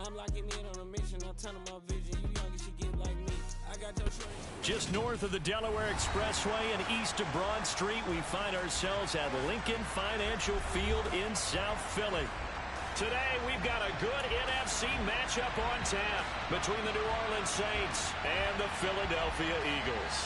I'm locking in on a mission, I'm turning my vision. You young, you should get like me. I got your shorty. Just north of the Delaware Expressway and east of Broad Street, we find ourselves at Lincoln Financial Field in South Philly. Today, we've got a good NFC matchup on tap between the New Orleans Saints and the Philadelphia Eagles.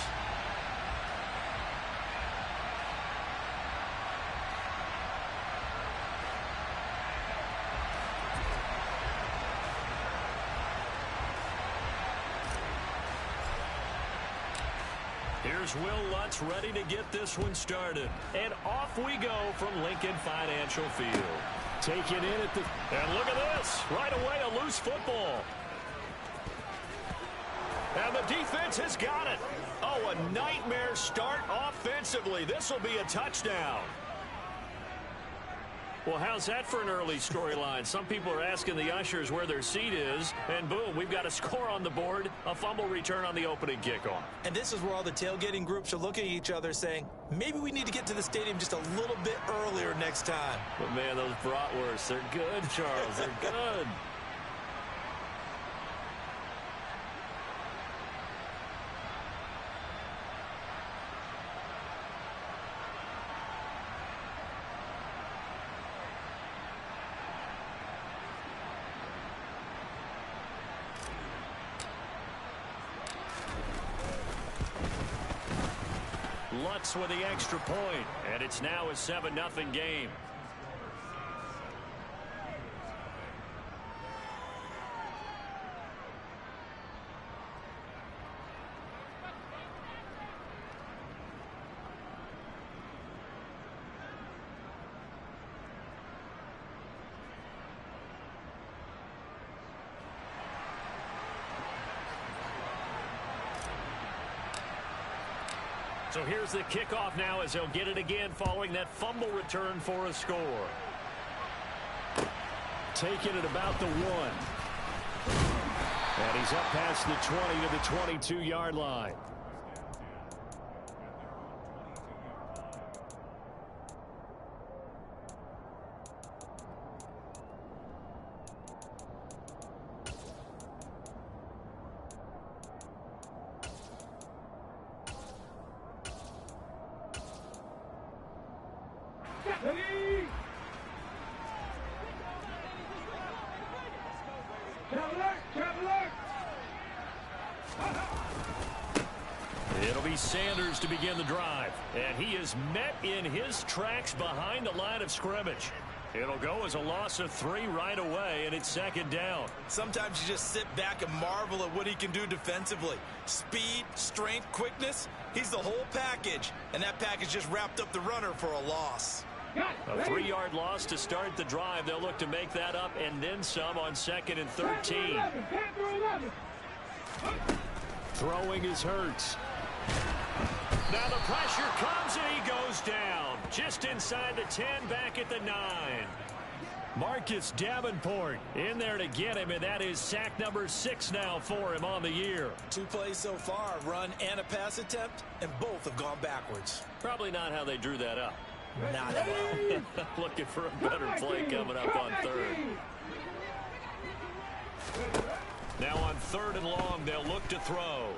Here's Will Lutz ready to get this one started. And off we go from Lincoln Financial Field. Taken in at the... And look at this. Right away, a loose football. And the defense has got it. Oh, a nightmare start offensively. This will be a touchdown. Well, how's that for an early storyline? Some people are asking the ushers where their seat is, and boom, we've got a score on the board, a fumble return on the opening kickoff. And this is where all the tailgating groups are looking at each other saying, maybe we need to get to the stadium just a little bit earlier next time. But, man, those bratwursts, they're good, Charles. They're good. Lutz with the extra point, and it's now a 7-0 game. So here's the kickoff now as he'll get it again following that fumble return for a score. Take it at about the 1. And he's up past the 20 to the 22-yard line. It'll be Sanders to begin the drive, and he is met in his tracks behind the line of scrimmage. It'll go as a loss of 3 right away, and it's 2nd down. Sometimes you just sit back and marvel at what he can do defensively. Speed, strength, quickness, he's the whole package, and that package just wrapped up the runner for a loss. A 3-yard loss to start the drive. They'll look to make that up and then some on 2nd and 13. Throwing is Hurts. Now the pressure comes and he goes down. Just inside the 10, back at the 9. Marcus Davenport in there to get him, and that is sack number 6 now for him on the year. 2 plays so far, run and a pass attempt, and both have gone backwards. Probably not how they drew that up. Not at all. Looking for a better play coming up on 3rd. Now on 3rd and long, they'll look to throw.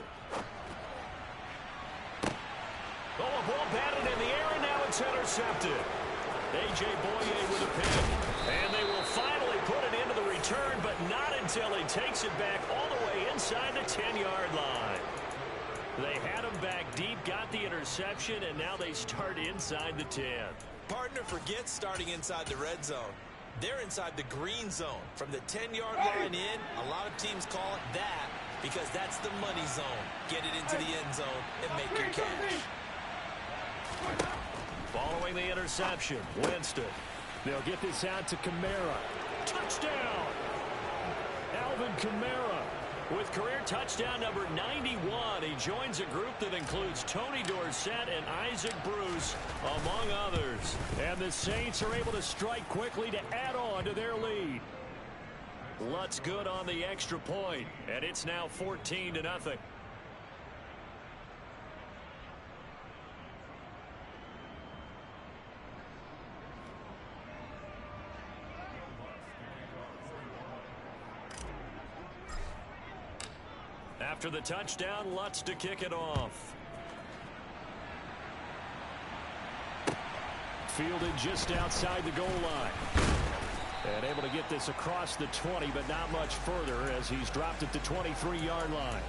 Oh, a ball batted in the air, and now it's intercepted. A.J. Boye with a pick. And they will finally put it into the return, but not until he takes it back all the way inside the 10-yard line. They had him back deep, got the interception, and now they start inside the 10. Partner forgets starting inside the red zone. They're inside the green zone. From the 10-yard line in, a lot of teams call it that because that's the money zone. Get it into the end zone and make your cash. Following the interception, Winston. They'll get this out to Kamara. Touchdown! Alvin Kamara with career touchdown number 91. He joins a group that includes Tony Dorsett and Isaac Bruce, among others. And the Saints are able to strike quickly to add on to their lead. Lutz good on the extra point, and it's now 14-0. After the touchdown, Lutz to kick it off. Fielded just outside the goal line. And able to get this across the 20, but not much further as he's dropped it to 23-yard line.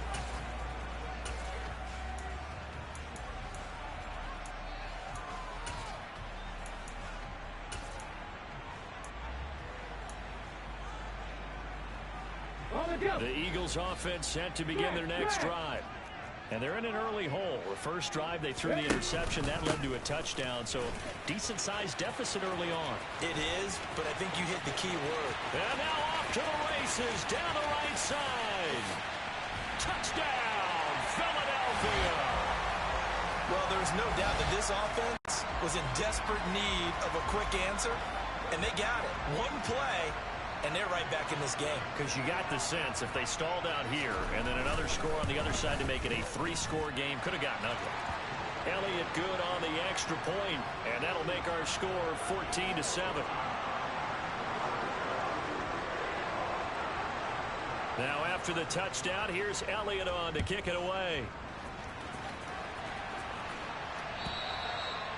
The Eagles offense set to begin their next drive. And they're in an early hole. The first drive, they threw the interception. That led to a touchdown, so decent-sized deficit early on. It is, but I think you hit the key word. And now off to the races, down the right side. Touchdown, Philadelphia. Well, there's no doubt that this offense was in desperate need of a quick answer, and they got it. One play, and they're right back in this game. Because you got the sense if they stalled out here and then another score on the other side to make it a 3-score game, could have gotten ugly. Elliott good on the extra point, and that'll make our score 14-7. Now after the touchdown, here's Elliott on to kick it away.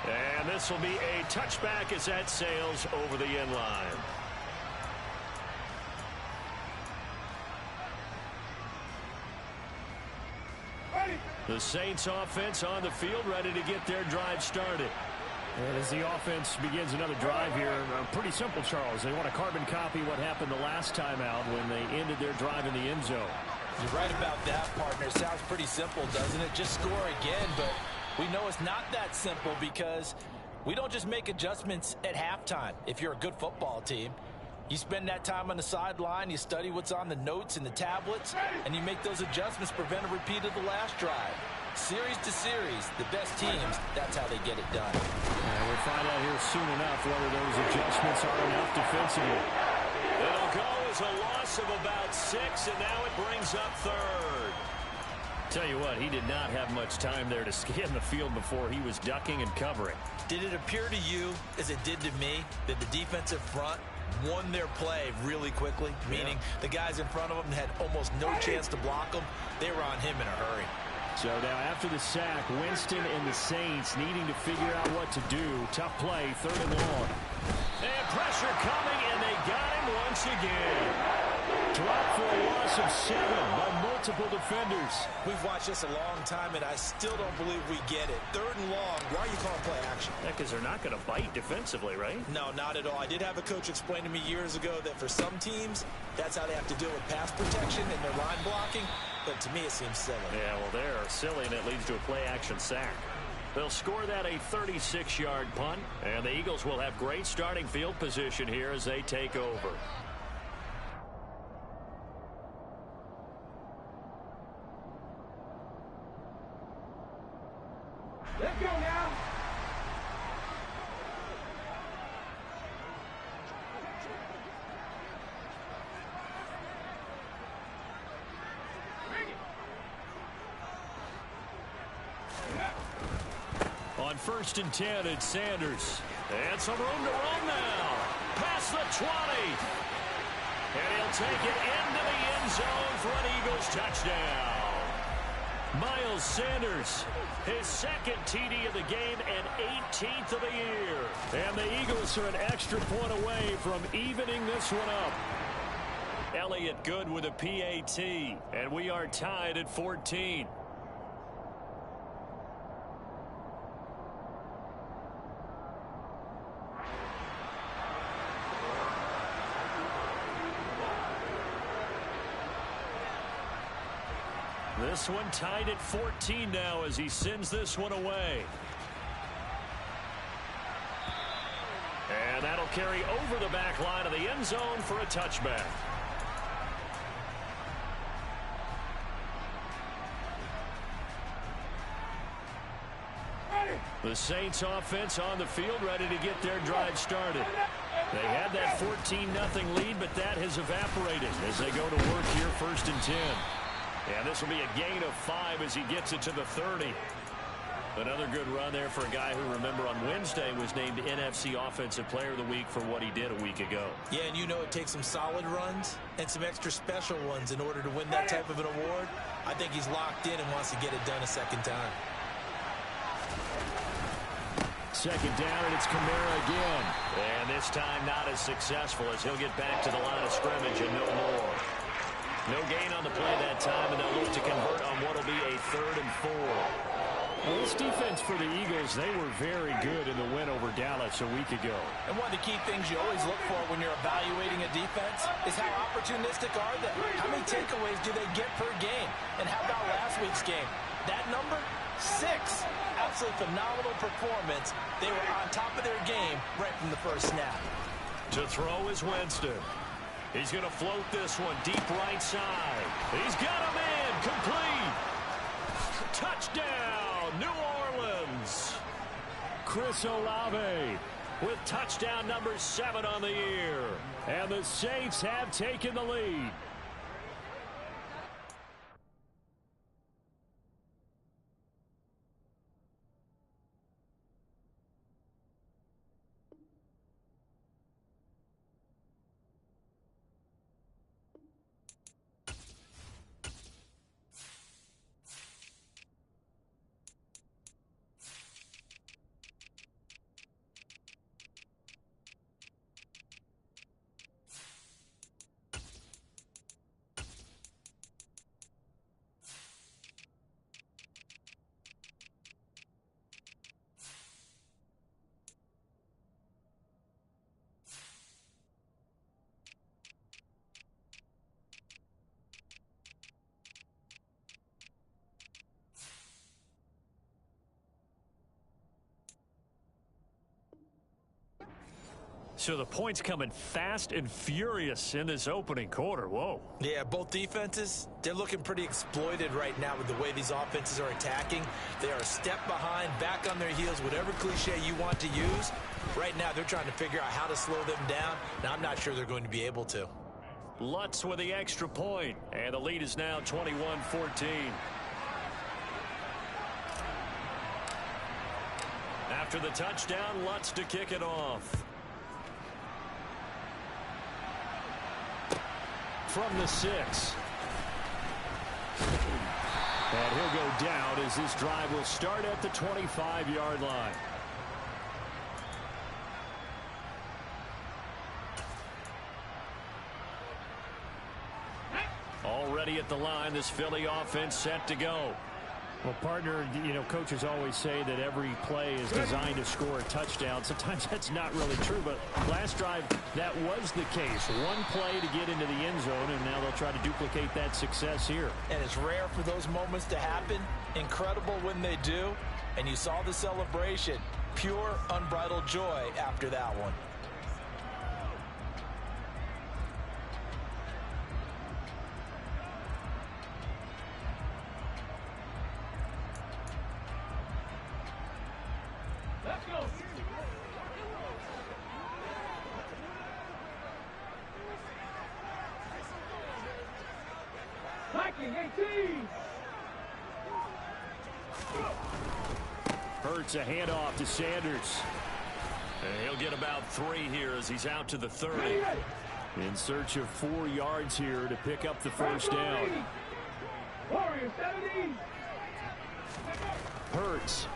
And this will be a touchback as that sails over the end line. The Saints offense on the field, ready to get their drive started. And as the offense begins another drive here, pretty simple, Charles. They want to carbon copy what happened the last time out when they ended their drive in the end zone. You're right about that, partner. Sounds pretty simple, doesn't it? Just score again, but we know it's not that simple because we don't just make adjustments at halftime if you're a good football team. You spend that time on the sideline, you study what's on the notes and the tablets, and you make those adjustments, prevent a repeat of the last drive. Series to series, the best teams, that's how they get it done. And we'll find out here soon enough whether those adjustments are enough defensively. It'll go as a loss of about 6, and now it brings up third. Tell you what, he did not have much time there to scan the field before he was ducking and covering. Did it appear to you, as it did to me, that the defensive front won their play really quickly? Meaning the guys in front of them had almost no chance to block them. They were on him in a hurry. So now after the sack, Winston and the Saints needing to figure out what to do. Tough play, 3rd and long. And pressure coming, and they got him once again. Dropped for a loss of 7 by multiple defenders. We've watched this a long time, and I still don't believe we get it. 3rd and long. Why are you calling play action? Yeah, because they're not going to bite defensively, right? No, not at all. I did have a coach explain to me years ago that for some teams, that's how they have to deal with pass protection and their line blocking. But to me, it seems silly. Yeah, well, they're silly, and it leads to a play-action sack. They'll score that a 36-yard punt, and the Eagles will have great starting field position here as they take over. Let's go now. On 1st and 10, it's Sanders. And some room to run now. Past the 20. And he'll take it into the end zone for an Eagles touchdown. Miles Sanders, his 2nd TD of the game and 18th of the year. And the Eagles are an extra point away from evening this one up. Elliott good with a PAT, and we are tied at 14. This one tied at 14 now as he sends this one away. And that'll carry over the back line of the end zone for a touchback. The Saints offense on the field ready to get their drive started. They had that 14-0 lead, but that has evaporated as they go to work here 1st and 10. And this will be a gain of 5 as he gets it to the 30. Another good run there for a guy who, remember, on Wednesday was named NFC Offensive Player of the Week for what he did a week ago. Yeah, and you know it takes some solid runs and some extra special ones in order to win that type of an award. I think he's locked in and wants to get it done a second time. Second down, and it's Kamara again. And this time not as successful as he'll get back to the line of scrimmage and no more. No gain on the play that time, and they'll look to convert on what will be a 3rd and 4. Well, this defense for the Eagles, they were very good in the win over Dallas a week ago. And one of the key things you always look for when you're evaluating a defense is how opportunistic are they? How many takeaways do they get per game? And how about last week's game? That number? 6. Absolutely phenomenal performance. They were on top of their game right from the first snap. To throw is Winston. He's going to float this one deep right side. He's got him in. Complete. Touchdown, New Orleans. Chris Olave with touchdown number 7 on the year. And the Saints have taken the lead. So the points coming fast and furious in this opening quarter. Whoa. Yeah, both defenses, they're looking pretty exploited right now with the way these offenses are attacking. They are a step behind, back on their heels, whatever cliche you want to use. Right now, they're trying to figure out how to slow them down. Now, I'm not sure they're going to be able to. Lutz with the extra point, and the lead is now 21-14. After the touchdown, Lutz to kick it off. From the 6. And he'll go down as this drive will start at the 25-yard line. Already at the line, this Philly offense set to go. Well, partner, you know, coaches always say that every play is designed to score a touchdown. Sometimes that's not really true, but last drive, that was the case. One play to get into the end zone, and now they'll try to duplicate that success here. And it's rare for those moments to happen. Incredible when they do. And you saw the celebration. Pure, unbridled joy after that one. Hurts a handoff to Sanders. And he'll get about 3 here as he's out to the 30. In search of 4 yards here to pick up the first down. Hurts.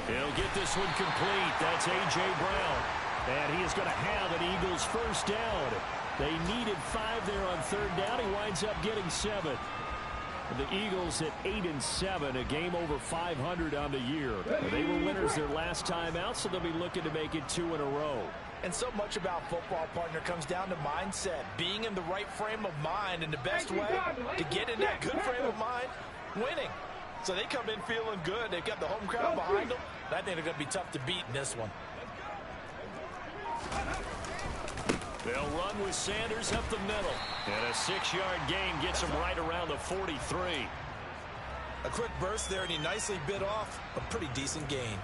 He'll get this one complete. That's A.J. Brown. And he is going to have an Eagles first down. They needed 5 there on 3rd down. He winds up getting 7. The Eagles at 8-7, a game over 500 on the year. They were winners their last time out, so they'll be looking to make it 2 in a row. And so much about football, partner, comes down to mindset. Being in the right frame of mind, and the best way to get in that good frame of mind, winning. So they come in feeling good. They've got the home crowd behind them. I think they're going to be tough to beat in this one. They'll run with Sanders up the middle. And a 6-yard gain gets him right around the 43. A quick burst there, and he nicely bit off a pretty decent gain.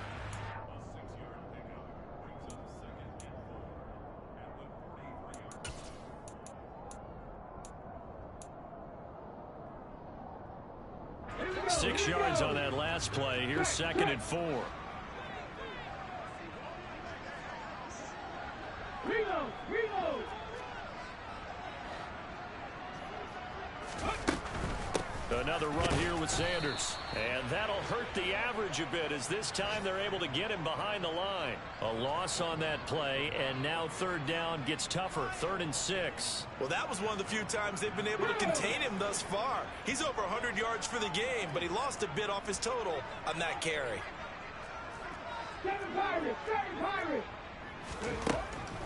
6 yards on that last play. Here's 2nd and 4. Another run here with Sanders. And that'll hurt the average a bit as this time they're able to get him behind the line. A loss on that play, and now 3rd down gets tougher. 3rd and 6. Well, that was one of the few times they've been able to contain him thus far. He's over 100 yards for the game, but he lost a bit off his total on that carry.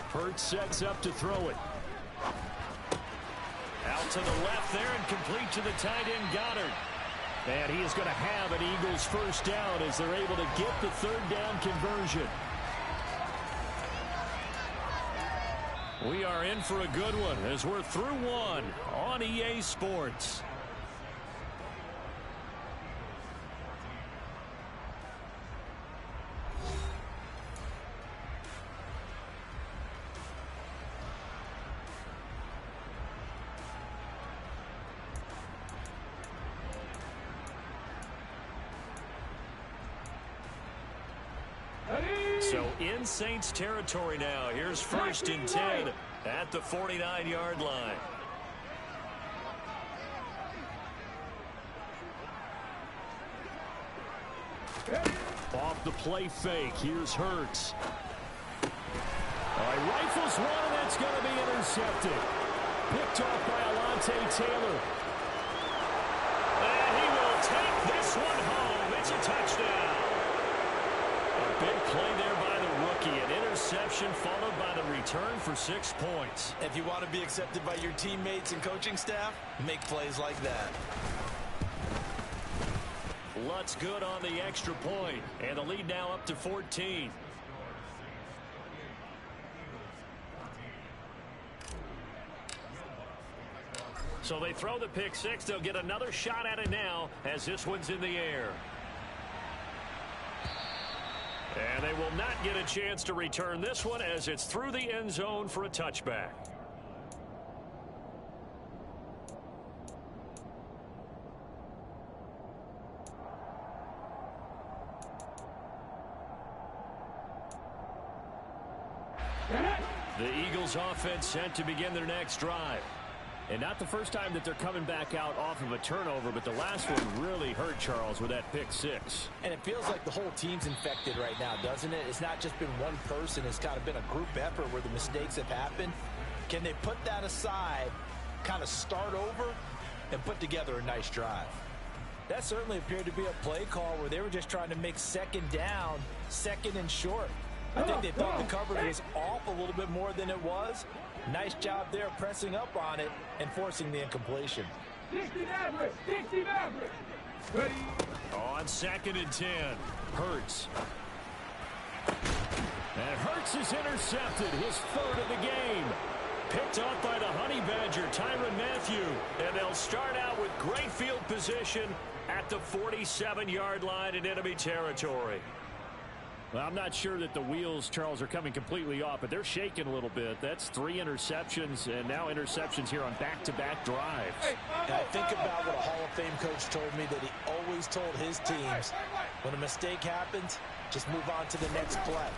Hurts sets up to throw it. Out to the left there and complete to the tight end Goddard. And he is going to have an Eagles 1st down as they're able to get the 3rd down conversion. We are in for a good one as we're through one on EA Sports. So in Saints territory now. Here's 1st and 10 at the 49-yard line. Off the play fake. Here's Hurts. All right, rifles one, and that's going to be intercepted. Picked off by Alontae Taylor. And he will take this one home. It's a touchdown. A big play there by the rookie. An interception followed by the return for 6 points. If you want to be accepted by your teammates and coaching staff, make plays like that. Lutz good on the extra point, and the lead now up to 14. So they throw the pick six. They'll get another shot at it now as this one's in the air. And they will not get a chance to return this one as it's through the end zone for a touchback. The Eagles offense set to begin their next drive. And not the first time that they're coming back out off of a turnover, but the last one really hurt Charles with that pick six. And it feels like the whole team's infected right now, doesn't it? It's not just been one person. It's kind of been a group effort where the mistakes have happened. Can they put that aside, kind of start over, and put together a nice drive? That certainly appeared to be a play call where they were just trying to make second down, second and short. I think they thought the coverage was off a little bit more than it was. Nice job there pressing up on it and forcing the incompletion. On 2nd and 10, Hurts. And Hurts is intercepted, his third of the game. Picked off by the Honey Badger, Tyrann Mathieu. And they'll start out with great field position at the 47-yard line in enemy territory. Well, I'm not sure that the wheels, Charles, are coming completely off, but they're shaking a little bit. That's 3 interceptions, and now interceptions here on back-to-back drives. And I think about what a Hall of Fame coach told me, that he always told his teams, when a mistake happens, just move on to the next play.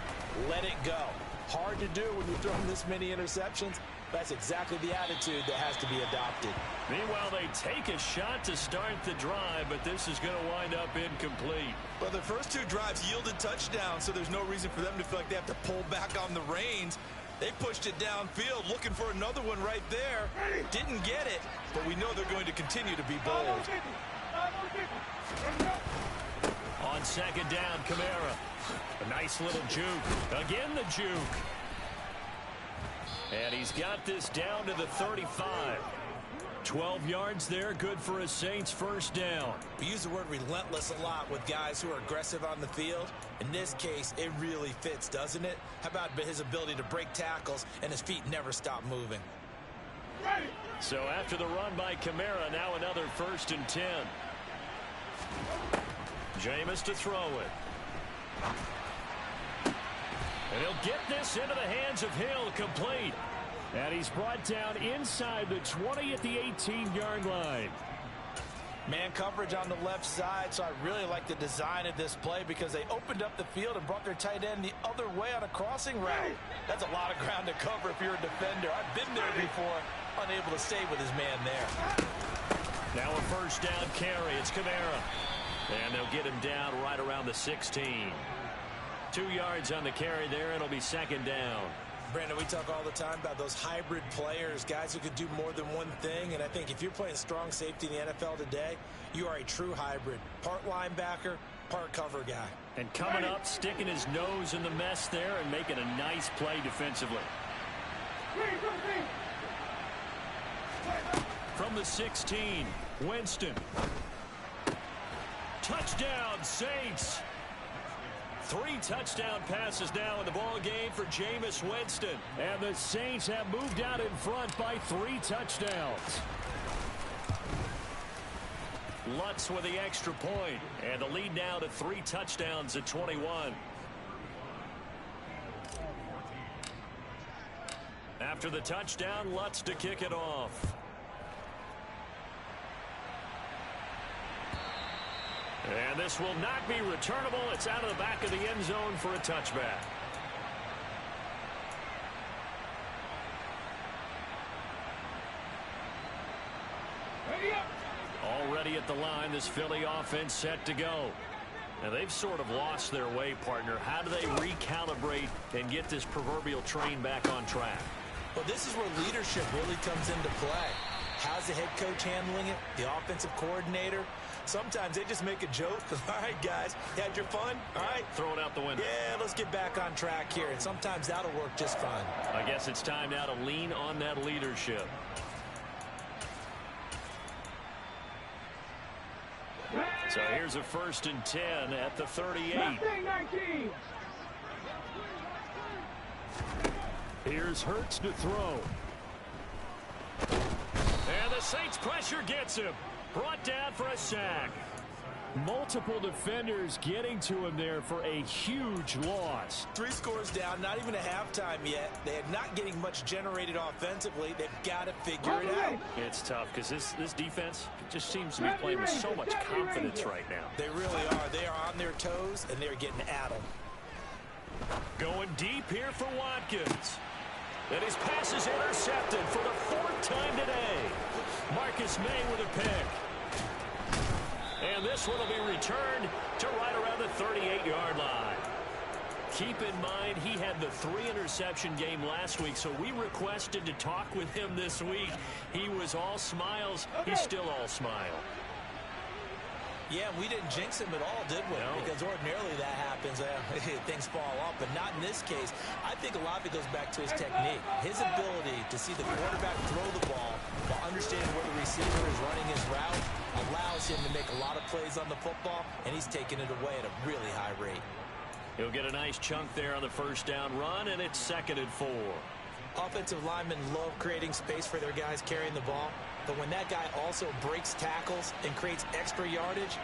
Let it go. Hard to do when you're throwing this many interceptions. That's exactly the attitude that has to be adopted. Meanwhile, they take a shot to start the drive, but this is going to wind up incomplete. Well, the first 2 drives yielded touchdowns, so there's no reason for them to feel like they have to pull back on the reins. They pushed it downfield, looking for another one right there. Didn't get it, but we know they're going to continue to be bold. On 2nd down, Kamara. A nice little juke. Again, the juke. And he's got this down to the 35. 12 yards there, good for a Saints first down. We use the word relentless a lot with guys who are aggressive on the field. In this case, it really fits, doesn't it? How about his ability to break tackles and his feet never stop moving? So after the run by Kamara, now another 1st and 10. Jameis to throw it. And he'll get this into the hands of Hill, complete. And he's brought down inside the 20 at the 18-yard line. Man coverage on the left side, so I really like the design of this play because they opened up the field and brought their tight end the other way on a crossing route. That's a lot of ground to cover if you're a defender. I've been there before, unable to stay with his man there. Now a first down carry. It's Kamara. And they'll get him down right around the 16. 2 yards on the carry there, and it'll be second down. Brandon, we talk all the time about those hybrid players, guys who can do more than one thing. And I think if you're playing strong safety in the NFL today, you are a true hybrid. Part linebacker, part cover guy. And coming up, sticking his nose in the mess there and making a nice play defensively. From the 16, Winston. Touchdown, Saints. 3 touchdown passes now in the ball game for Jameis Winston. And the Saints have moved out in front by 3 touchdowns. Lutz with the extra point. And the lead now to 3 touchdowns at 21. After the touchdown, Lutz to kick it off. And this will not be returnable. It's out of the back of the end zone for a touchback. Already at the line, this Philly offense set to go. And they've sort of lost their way, partner. How do they recalibrate and get this proverbial train back on track? Well, this is where leadership really comes into play. How's the head coach handling it? The offensive coordinator? Sometimes they just make a joke. All right, guys, you had your fun? All right. Throw it out the window. Yeah, let's get back on track here. And sometimes that'll work just fine. I guess it's time now to lean on that leadership. So here's a 1st and 10 at the 38. Here's Hurts to throw. And the Saints pressure gets him. Brought down for a sack. Multiple defenders getting to him there for a huge loss. 3 scores down, not even a halftime yet. They are not getting much generated offensively. They've got to figure it out. It's tough because this defense just seems to be playing with so much confidence right now. They really are. They are on their toes, and they're getting at them. Going deep here for Watkins. And his pass is intercepted for the 4th time today. Marcus May with a pick. And this one will be returned to right around the 38-yard line. Keep in mind he had the 3-interception game last week, so we requested to talk with him this week. He was all smiles. He's still all smile. Yeah, we didn't jinx him at all, did we? No. Because ordinarily that happens. Things fall off, but not in this case. I think a lot of it goes back to his technique. His ability to see the quarterback throw the ball while understanding where the receiver is running his route allows him to make a lot of plays on the football, and he's taking it away at a really high rate. He'll get a nice chunk there on the first down run, and it's 2nd and 4. Offensive linemen love creating space for their guys carrying the ball, but when that guy also breaks tackles and creates extra yardage,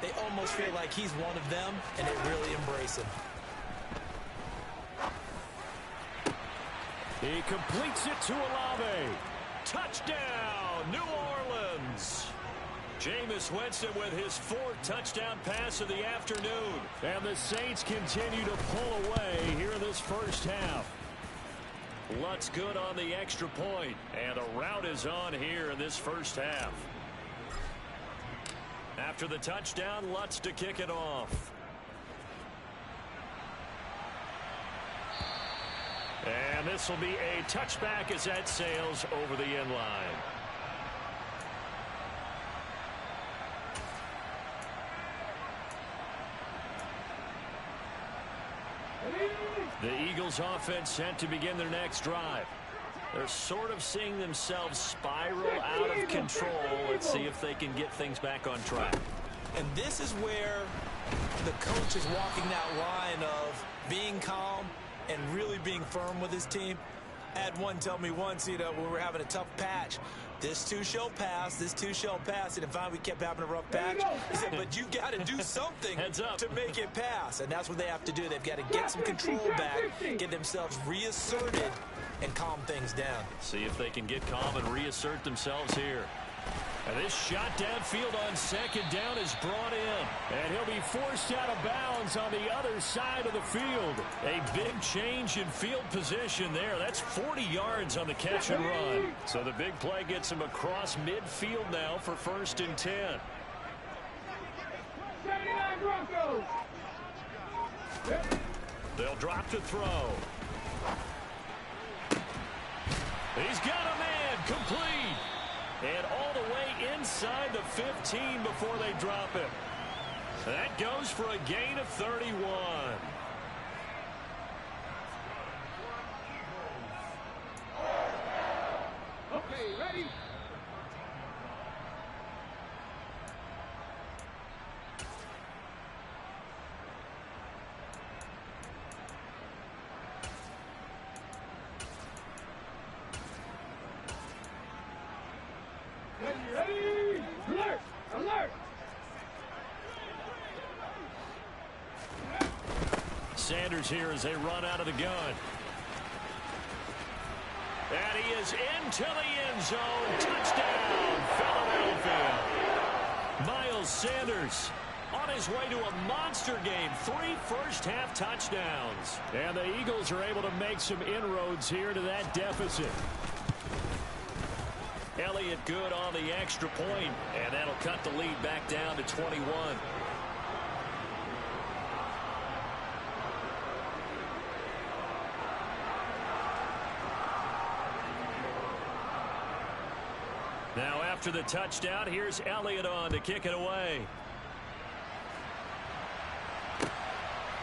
they almost feel like he's one of them, and they really embrace him. He completes it to Olave. Touchdown, New Orleans. Jameis Winston with his 4th touchdown pass of the afternoon. And the Saints continue to pull away here in this first half. Lutz good on the extra point, and a rout is on here in this first half. After the touchdown, Lutz to kick it off. And this will be a touchback as that sails over the end line. The Eagles offense set to begin their next drive. They're sort of seeing themselves spiral out of control. Let's see if they can get things back on track. And this is where the coach is walking that line of being calm and really being firm with his team. I had one tell me once, when we were having a tough patch, this too shall pass, this too shall pass. And finally we kept having a rough patch. He said, but you got to do something to make it pass. And that's what they have to do. They've got to get some control back, get themselves reasserted, and calm things down. See if they can get calm and reassert themselves here. And this shot downfield on second down is brought in. And he'll be forced out of bounds on the other side of the field. A big change in field position there. That's 40 yards on the catch and run. So the big play gets him across midfield now for 1st and 10. They'll drop to throw. He's got a man complete. And all the way inside the 15 before they drop it. That goes for a gain of 31. Okay, ready? Ready! Alert! Alert! Sanders here as they run out of the gun. And he is into the end zone. Touchdown, Philadelphia. Miles Sanders on his way to a monster game. 3 first-half touchdowns. And the Eagles are able to make some inroads here to that deficit. Elliott good on the extra point, and that'll cut the lead back down to 21. Now after the touchdown, here's Elliott on to kick it away.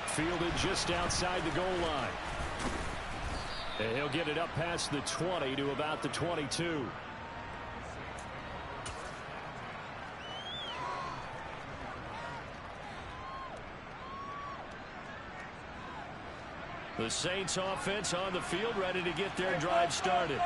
Fielded just outside the goal line. And he'll get it up past the 20 to about the 22. The Saints offense on the field, ready to get their drive started.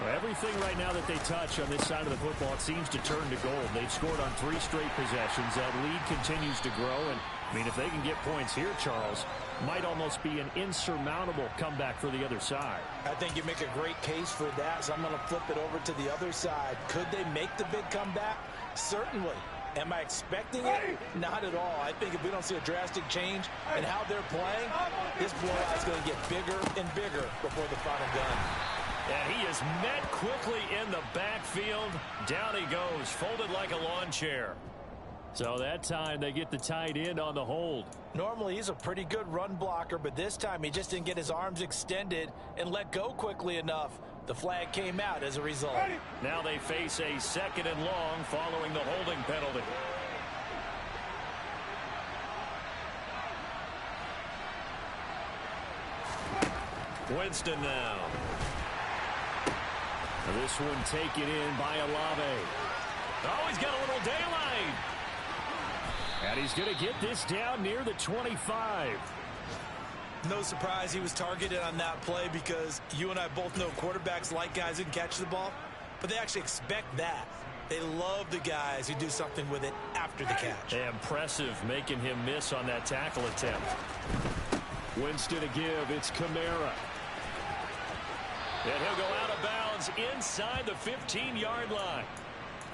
Well, everything right now that they touch on this side of the football, it seems to turn to gold. They've scored on 3 straight possessions. That lead continues to grow. And, I mean, if they can get points here, Charles, might almost be an insurmountable comeback for the other side. I think you make a great case for that, so I'm going to flip it over to the other side. Could they make the big comeback? Certainly. Am I expecting it? Not at all. I think if we don't see a drastic change in how they're playing, this blowout is going to get bigger and bigger before the final gun. And he is met quickly in the backfield. Down he goes, folded like a lawn chair. So that time they get the tight end on the hold. Normally he's a pretty good run blocker, but this time he just didn't get his arms extended and let go quickly enough. The flag came out as a result. Now they face a 2nd and long following the holding penalty. Winston now. This one taken in by Olave. Oh, he's got a little daylight. And he's going to get this down near the 25. No surprise he was targeted on that play because you and I both know quarterbacks like guys who can catch the ball, but they actually expect that. They love the guys who do something with it after the catch. Impressive making him miss on that tackle attempt. Winston to give. It's Kamara. And he'll go out of bounds inside the 15-yard line.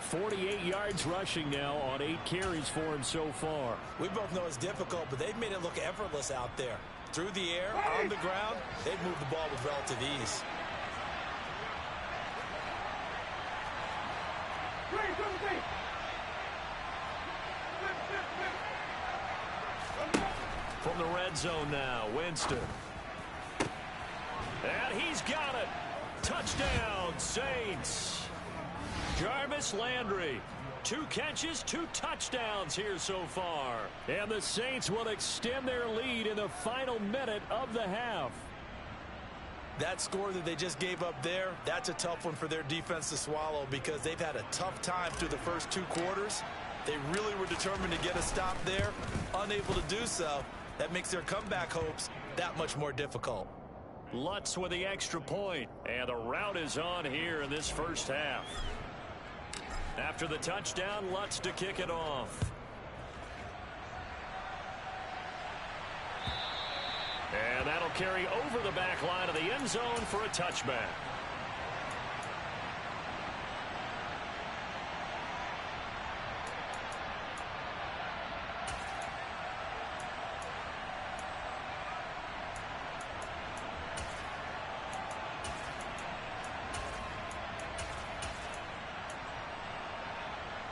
48 yards rushing now on 8 carries for him so far. We both know it's difficult, but they've made it look effortless out there. Through the air, on the ground, they've moved the ball with relative ease. From the red zone now, Winston. And he's got it. Touchdown, Saints. Jarvis Landry. 2 catches, 2 touchdowns here so far. And the Saints will extend their lead in the final minute of the half. That score that they just gave up there, that's a tough one for their defense to swallow because they've had a tough time through the first 2 quarters. They really were determined to get a stop there, unable to do so. That makes their comeback hopes that much more difficult. Lutz with the extra point, and the route is on here in this first half. After the touchdown, Lutz to kick it off. And that'll carry over the back line of the end zone for a touchback.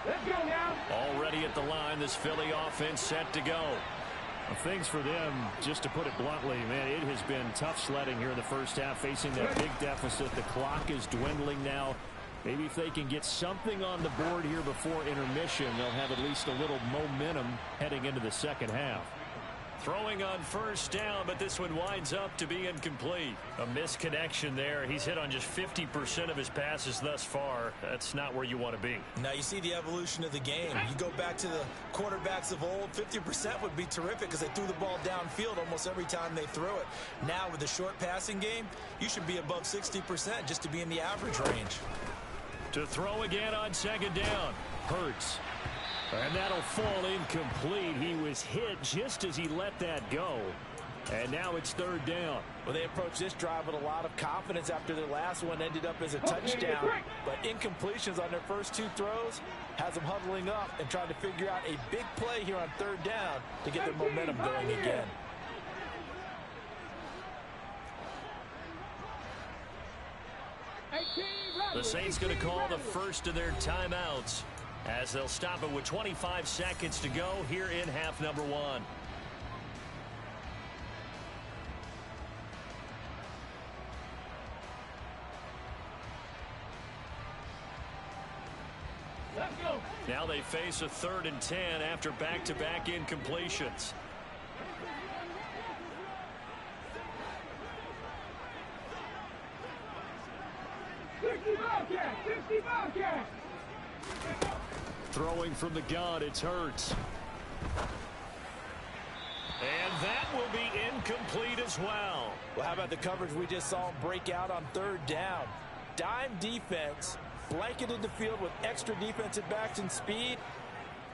Let's go now. Already at the line, this Philly offense set to go. Well, things for them, just to put it bluntly, man, it has been tough sledding here in the first half, facing that big deficit. The clock is dwindling now. Maybe if they can get something on the board here before intermission, they'll have at least a little momentum heading into the second half. Throwing on first down, but this one winds up to be incomplete. A misconnection there. He's hit on just 50% of his passes thus far. That's not where you want to be. Now you see the evolution of the game. You go back to the quarterbacks of old, 50% would be terrific because they threw the ball downfield almost every time they threw it. Now with the short passing game, you should be above 60% just to be in the average range. To throw again on second down. Hurts. And that'll fall incomplete. He was hit just as he let that go. And now it's third down. Well, they approached this drive with a lot of confidence after their last one ended up as a touchdown. But incompletions on their first two throws has them huddling up and trying to figure out a big play here on third down to get their momentum going again. The Saints going to call the first of their timeouts, as they'll stop it with 25 seconds to go here in half number one. Let's go. Now they face a 3rd and 10 after back-to-back incompletions. Throwing from the gun, it's Hurts. And that will be incomplete as well. Well, how about the coverage we just saw him break out on third down? Dime defense, blanketed the field with extra defensive backs and speed,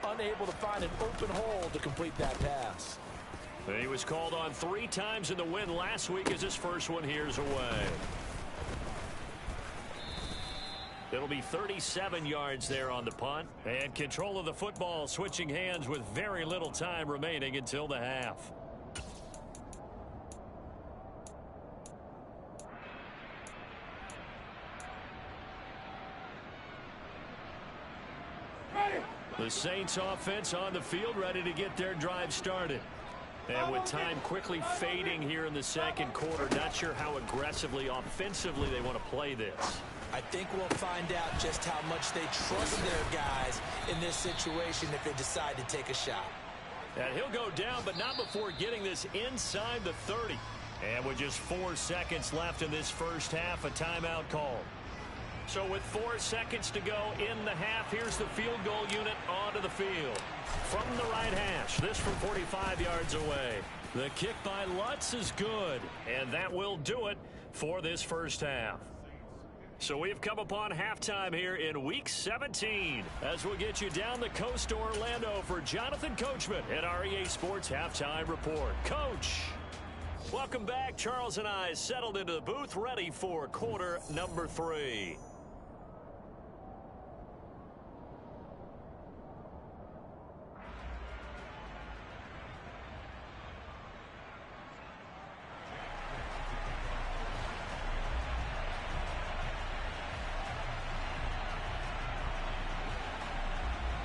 unable to find an open hole to complete that pass. He was called on 3 times in the win last week as his first one here's away. It'll be 37 yards there on the punt. And control of the football switching hands with very little time remaining until the half. The Saints offense on the field ready to get their drive started. And with time quickly fading here in the second quarter, not sure how aggressively offensively they want to play this. I think we'll find out just how much they trust their guys in this situation if they decide to take a shot. And he'll go down, but not before getting this inside the 30. And with just 4 seconds left in this first half, a timeout called. So with 4 seconds to go in the half, here's the field goal unit onto the field. From the right hash, this from 45 yards away. The kick by Lutz is good, and that will do it for this first half. So we've come upon halftime here in Week 17 as we'll get you down the coast to Orlando for Jonathan Coachman at our EA Sports Halftime Report. Coach, welcome back. Charles and I settled into the booth ready for quarter number 3.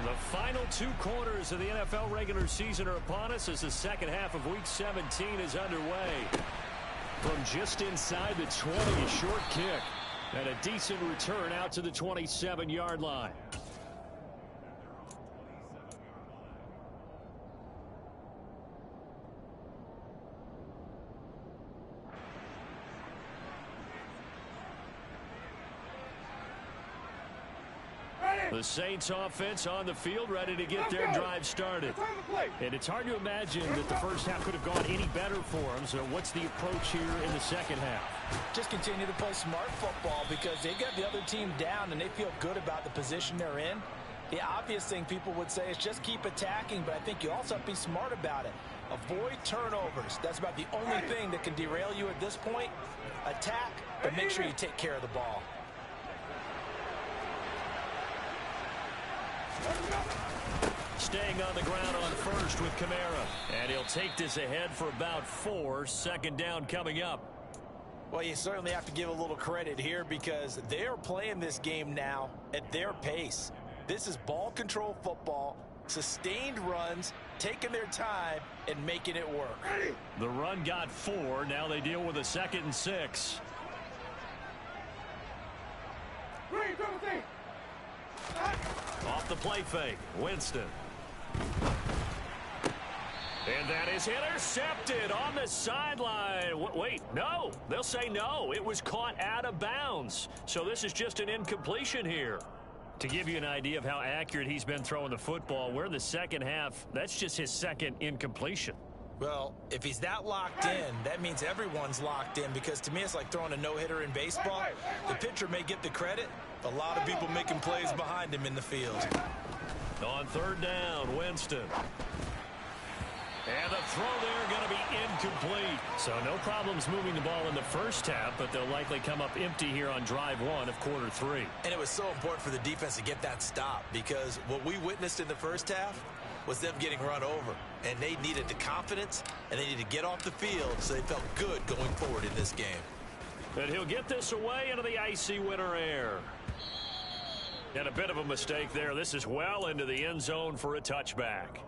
The final 2 quarters of the NFL regular season are upon us as the second half of Week 17 is underway. From just inside the 20, a short kick and a decent return out to the 27-yard line. The Saints offense on the field ready to get their drive started. And it's hard to imagine that the first half could have gone any better for them. So what's the approach here in the second half? Just continue to play smart football because they got the other team down and they feel good about the position they're in. The obvious thing people would say is just keep attacking, but I think you also have to be smart about it. Avoid turnovers. That's about the only thing that can derail you at this point. Attack, but make sure you take care of the ball. Staying on the ground on first with Kamara. And he'll take this ahead for about 4. Second down coming up. Well, you certainly have to give a little credit here because they're playing this game now at their pace. This is ball control football, sustained runs, taking their time, and making it work. The run got 4. Now they deal with a 2nd and 6. Off the play fake, Winston. And that is intercepted on the sideline. Wait, no. They'll say no. It was caught out of bounds. So this is just an incompletion here. To give you an idea of how accurate he's been throwing the football, we're in the second half. That's just his 2nd incompletion. Well, if he's that locked in, that means everyone's locked in, because to me it's like throwing a no-hitter in baseball. The pitcher may get the credit, but a lot of people making plays behind him in the field. On 3rd down, Winston. And the throw there going to be incomplete. So no problems moving the ball in the first half, but they'll likely come up empty here on drive 1 of quarter 3. And it was so important for the defense to get that stop, because what we witnessed in the first half was them getting run over. And they needed the confidence, and they needed to get off the field so they felt good going forward in this game. And he'll get this away into the icy winter air. And a bit of a mistake there. This is well into the end zone for a touchback.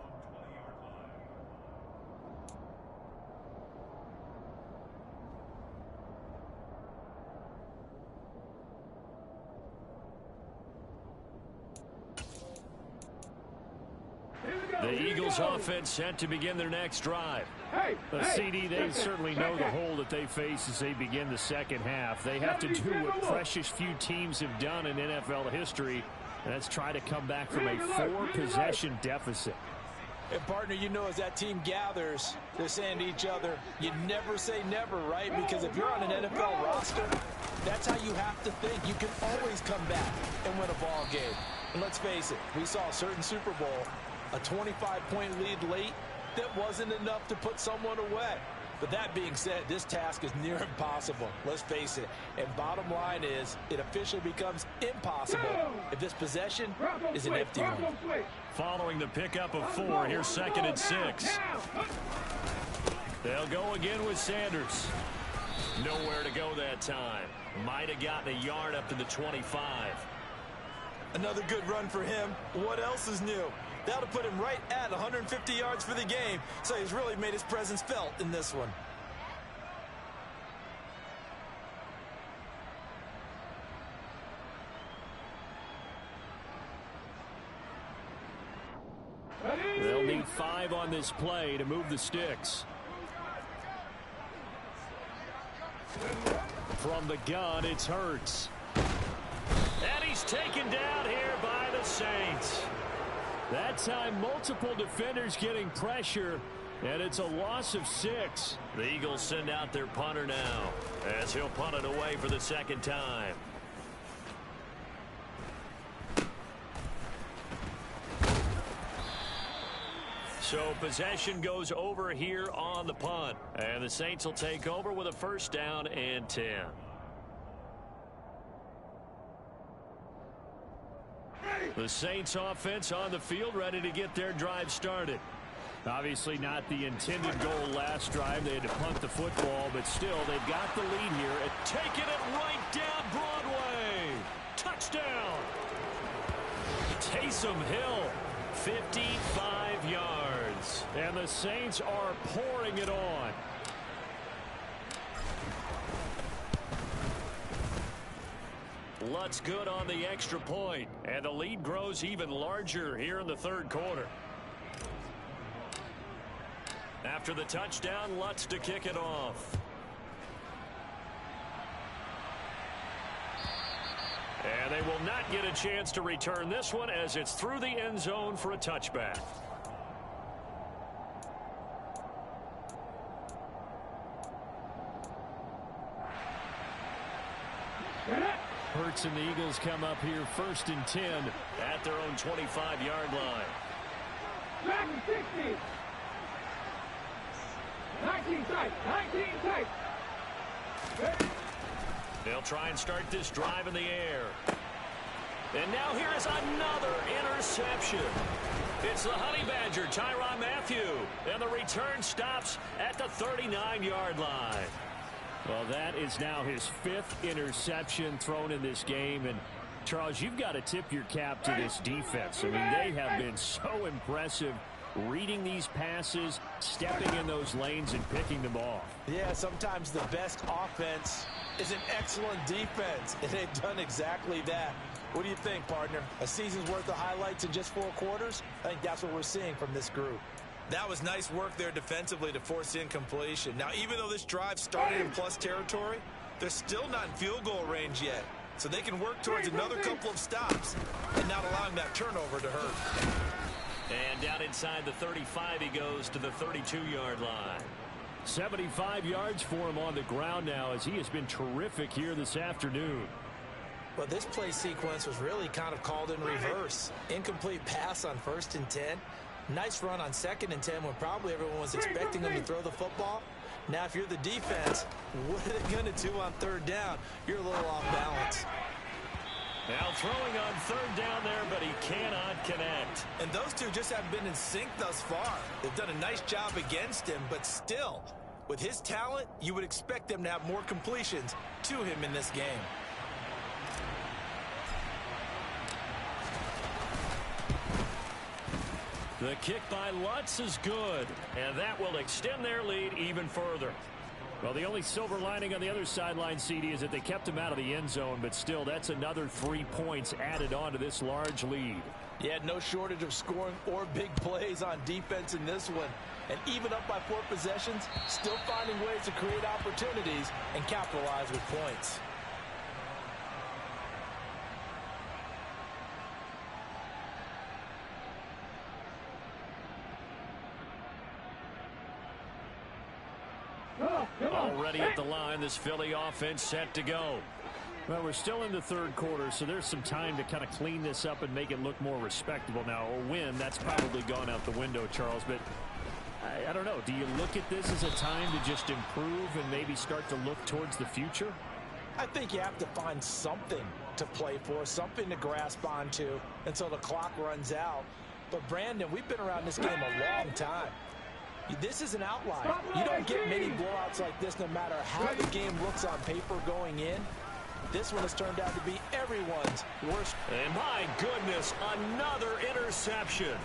The Eagles offense set to begin their next drive. CD, they certainly know the hole that they face as they begin the second half. They have to do what precious few teams have done in NFL history, and that's try to come back from a 4-possession deficit. And, partner, you know, as that team gathers, they're saying to each other, you never say never, right? Because if you're on an NFL roster, that's how you have to think. You can always come back and win a ball game. And let's face it, we saw a certain Super Bowl, a 25-point lead late, that wasn't enough to put someone away. But that being said, this task is near impossible. Let's face it. And bottom line is, it officially becomes impossible if this possession is an empty one. Following the pickup of 4, here's 2nd and 6. They'll go again with Sanders. Nowhere to go that time. Might have gotten a yard up to the 25. Another good run for him. What else is new? That'll put him right at 150 yards for the game, so he's really made his presence felt in this one. They'll need 5 on this play to move the sticks. From the gun, it's Hurts. And he's taken down here by the Saints. That time, multiple defenders getting pressure, and it's a loss of 6. The Eagles send out their punter now, as he'll punt it away for the 2nd time. So possession goes over here on the punt, and the Saints will take over with a 1st down and 10. The Saints offense on the field, ready to get their drive started. Obviously not the intended goal last drive. They had to punt the football, but still they've got the lead here. And taking it right down Broadway. Touchdown. Taysom Hill, 55 yards. And the Saints are pouring it on. Lutz good on the extra point, and the lead grows even larger here in the 3rd quarter. After the touchdown, Lutz to kick it off. And they will not get a chance to return this one as it's through the end zone for a touchback. Hurts and the Eagles come up here 1st and 10 at their own 25-yard line. Back to 60. 19 tight. 19 tight. They'll try and start this drive in the air. And now here is another interception. It's the Honey Badger, Tyrann Mathieu. And the return stops at the 39-yard line. Well, that is now his 5th interception thrown in this game, and Charles, you've got to tip your cap to this defense. I mean, they have been so impressive reading these passes, stepping in those lanes, and picking them off. Yeah, sometimes the best offense is an excellent defense, and they've done exactly that. What do you think, partner? A season's worth of highlights in just 4 quarters? I think that's what we're seeing from this group. That was nice work there defensively to force incompletion. Now, even though this drive started in plus territory, they're still not in field goal range yet. So they can work towards another couple of stops and not allowing that turnover to hurt. And down inside the 35, he goes to the 32-yard line. 75 yards for him on the ground now, as he has been terrific here this afternoon. Well, this play sequence was really kind of called in reverse. Incomplete pass on 1st and 10. Nice run on 2nd and 10 when probably everyone was expecting him to throw the football. Now, if you're the defense, what are they going to do on 3rd down? You're a little off balance. Now throwing on 3rd down there, but he cannot connect. And those two just haven't been in sync thus far. They've done a nice job against him, but still, with his talent, you would expect them to have more completions to him in this game. The kick by Lutz is good, and that will extend their lead even further. Well, the only silver lining on the other sideline, CD, is that they kept him out of the end zone, but still, that's another 3 points added on to this large lead. Yeah, no shortage of scoring or big plays on defense in this one. And even up by 4 possessions, still finding ways to create opportunities and capitalize with points. Already at the line, this Philly offense set to go. Well, we're still in the 3rd quarter, so there's some time to kind of clean this up and make it look more respectable. Now, a win, that's probably gone out the window, Charles, but I don't know. Do you look at this as a time to just improve and maybe start to look towards the future? I think you have to find something to play for, something to grasp onto until the clock runs out. But, Brandon, we've been around this game a long time. This is an outlier. You don't get many blowouts like this no matter how the game looks on paper going in. This one has turned out to be everyone's worst. And my goodness, another interception.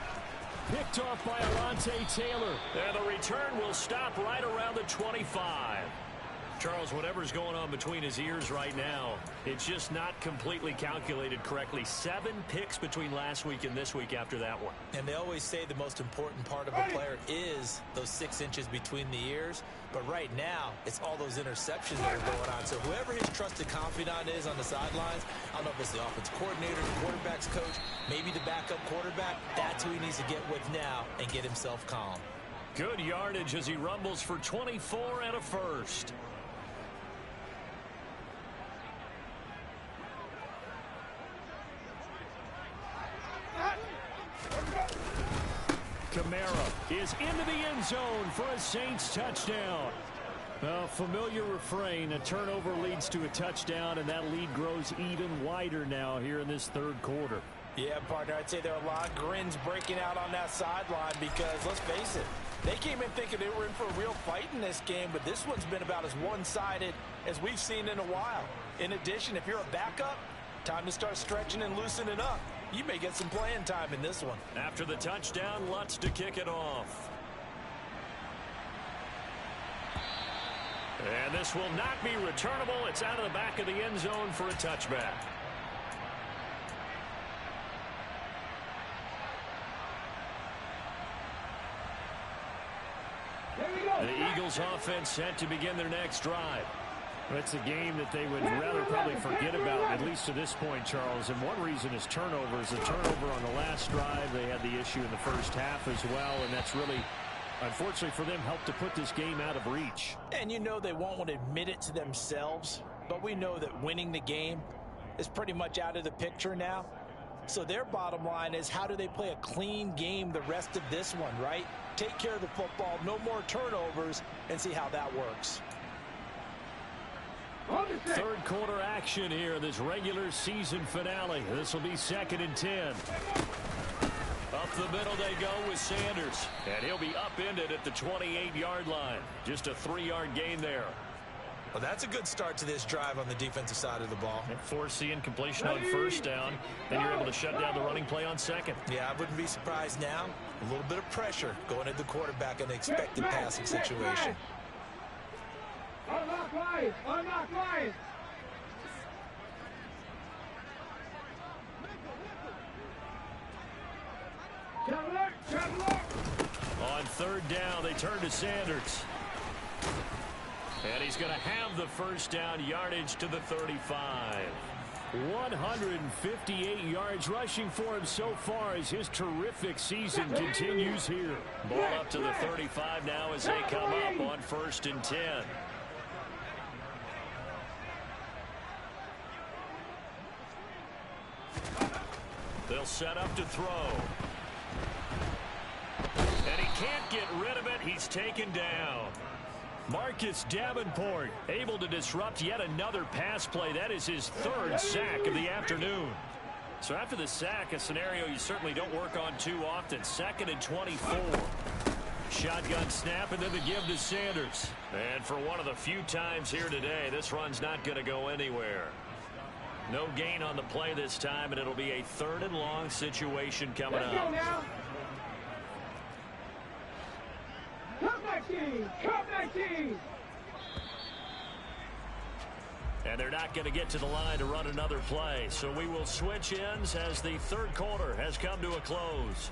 Picked off by Alontae Taylor. And the return will stop right around the 25. Charles, whatever's going on between his ears right now, it's just not completely calculated correctly. 7 picks between last week and this week after that one. And they always say the most important part of a player is those 6 inches between the ears. But right now, it's all those interceptions that are going on. So whoever his trusted confidant is on the sidelines, I don't know if it's the offense coordinator, the quarterback's coach, maybe the backup quarterback, that's who he needs to get with now and get himself calm. Good yardage as he rumbles for 24 and a first. Kamara is into the end zone for a Saints touchdown. A familiar refrain, a turnover leads to a touchdown, and that lead grows even wider now here in this 3rd quarter. Yeah, partner, I'd say there are a lot of grins breaking out on that sideline because, let's face it, they came in thinking they were in for a real fight in this game, but this one's been about as one-sided as we've seen in a while. In addition, if you're a backup, time to start stretching and loosening up. You may get some playing time in this one. After the touchdown, Lutz to kick it off. And this will not be returnable. It's out of the back of the end zone for a touchback. The Eagles offense set to begin their next drive. It's a game that they would rather probably forget about, at least to this point, Charles. And one reason is turnovers. The turnover on the last drive, they had the issue in the first half as well, and that's really, unfortunately for them, helped to put this game out of reach. And you know they won't want to admit it to themselves, but we know that winning the game is pretty much out of the picture now. So their bottom line is, how do they play a clean game the rest of this one, right? Take care of the football, no more turnovers, and see how that works. 3rd quarter action here, this regular season finale. This will be 2nd and 10. Up the middle they go with Sanders. And he'll be upended at the 28-yard line. Just a 3-yard gain there. Well, that's a good start to this drive on the defensive side of the ball. And force the incompletion on first down. Then you're able to shut down the running play on second. Yeah, I wouldn't be surprised now. A little bit of pressure going at the quarterback in an expected passing situation. Unlock Lions! Unlock Lions! On third down, they turn to Sanders. And he's going to have the first down, yardage to the 35. 158 yards rushing for him so far as his terrific season continues here. Ball up to the 35 now as they come up on 1st and 10. They'll set up to throw. And he can't get rid of it. He's taken down. Marcus Davenport able to disrupt yet another pass play. That is his 3rd sack of the afternoon. So after the sack, a scenario you certainly don't work on too often. 2nd and 24. Shotgun snap and then the give to Sanders. And for one of the few times here today, this run's not going to go anywhere. No gain on the play this time, and it'll be a 3rd and long situation coming up. Let's go now. Come back, team! Come back, team! And they're not going to get to the line to run another play. So we will switch ends as the 3rd quarter has come to a close.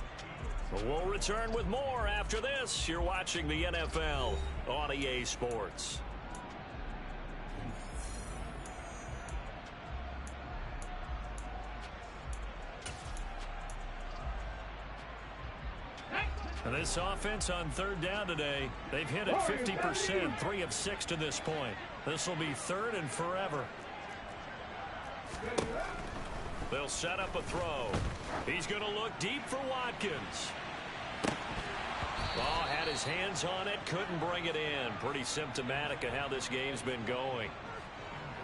We'll return with more after this. You're watching the NFL on EA Sports. And this offense on 3rd down today, they've hit it 50%, 3 of 6 to this point. This will be 3rd and forever. They'll set up a throw. He's going to look deep for Watkins. Oh, had his hands on it, couldn't bring it in. Pretty symptomatic of how this game's been going.